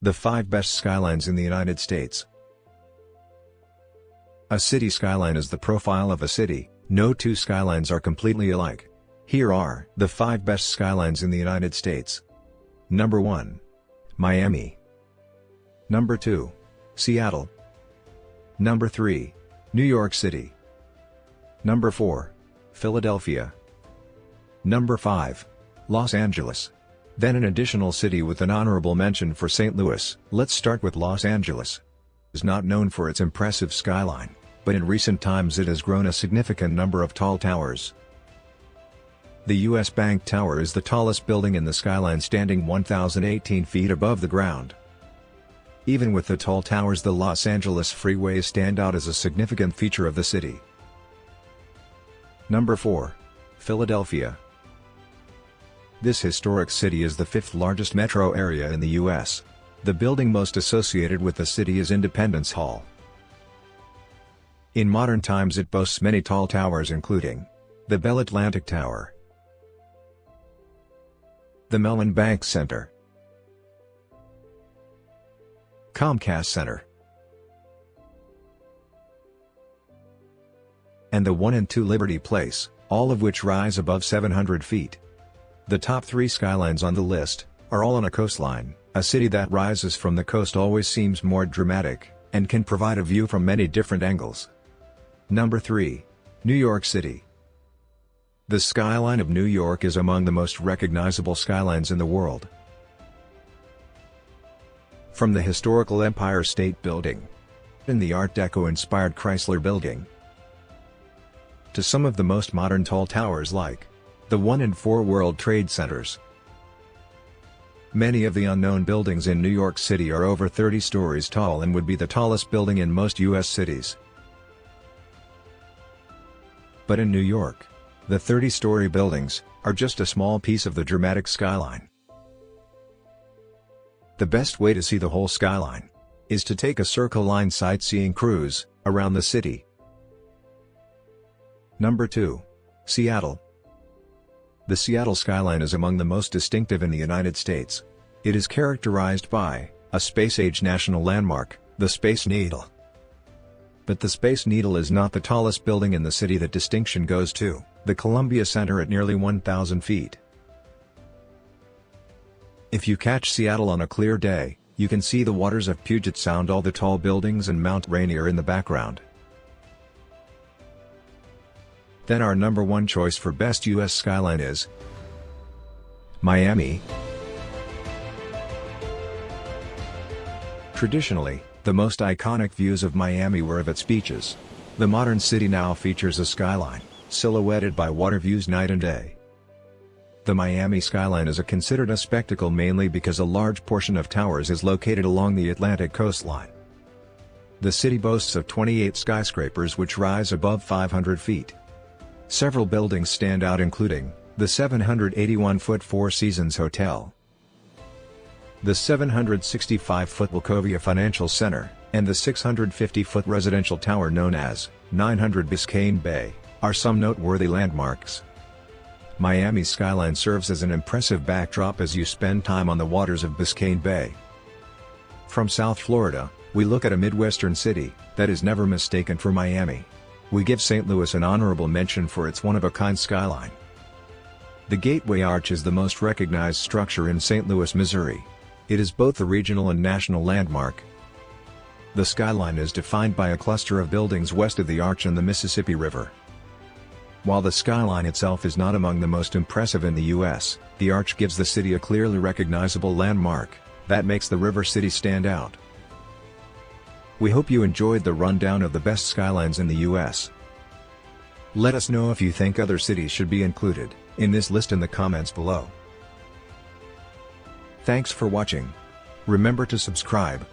The 5 best skylines in the United States. A city skyline is the profile of a city. No two skylines are completely alike. Here are the 5 best skylines in the United States. Number 1. Miami. Number 2. Seattle. Number 3. New York City. Number 4. Philadelphia. Number 5. Los Angeles. Then an additional city with an honorable mention for St. Louis. Let's start with Los Angeles. It is not known for its impressive skyline, but in recent times it has grown a significant number of tall towers. The U.S. Bank Tower is the tallest building in the skyline, standing 1,018 feet above the ground. Even with the tall towers, the Los Angeles freeways stand out as a significant feature of the city. Number 4. Philadelphia. This historic city is the 5th largest metro area in the U.S. The building most associated with the city is Independence Hall. In modern times it boasts many tall towers, including the Bell Atlantic Tower, the Mellon Bank Center, Comcast Center, and the 1 and 2 Liberty Place, all of which rise above 700 feet. The top 3 skylines on the list are all on a coastline. A city that rises from the coast always seems more dramatic, and can provide a view from many different angles. Number 3. New York City. The skyline of New York is among the most recognizable skylines in the world. From the historical Empire State Building, and the Art Deco-inspired Chrysler Building, to some of the most modern tall towers like the 1 and 4 World Trade Centers. Many of the unknown buildings in New York City are over 30 stories tall and would be the tallest building in most U.S. cities. But in New York, the 30-story buildings are just a small piece of the dramatic skyline. The best way to see the whole skyline is to take a Circle Line sightseeing cruise around the city. Number 2. Seattle. The Seattle skyline is among the most distinctive in the United States. It is characterized by a space-age national landmark, the Space Needle. But the Space Needle is not the tallest building in the city. That distinction goes to the Columbia Center at nearly 1,000 feet. If you catch Seattle on a clear day, you can see the waters of Puget Sound, all the tall buildings, and Mount Rainier in the background. Then our number 1 choice for best U.S. skyline is Miami. Traditionally, the most iconic views of Miami were of its beaches. The modern city now features a skyline, silhouetted by water views night and day. The Miami skyline is considered a spectacle mainly because a large portion of towers is located along the Atlantic coastline. The city boasts of 28 skyscrapers which rise above 500 feet. Several buildings stand out, including the 781-foot Four Seasons Hotel, the 765-foot Wachovia Financial Center, and the 650-foot residential tower known as 900 Biscayne Bay, are some noteworthy landmarks. Miami's skyline serves as an impressive backdrop as you spend time on the waters of Biscayne Bay. From South Florida, we look at a Midwestern city that is never mistaken for Miami. We give St. Louis an honorable mention for its one-of-a-kind skyline. The Gateway Arch is the most recognized structure in St. Louis, Missouri. It is both a regional and national landmark. The skyline is defined by a cluster of buildings west of the arch and the Mississippi River. While the skyline itself is not among the most impressive in the U.S., the arch gives the city a clearly recognizable landmark that makes the river city stand out. We hope you enjoyed the rundown of the best skylines in the U.S. Let us know if you think other cities should be included in this list in the comments below. Thanks for watching. Remember to subscribe.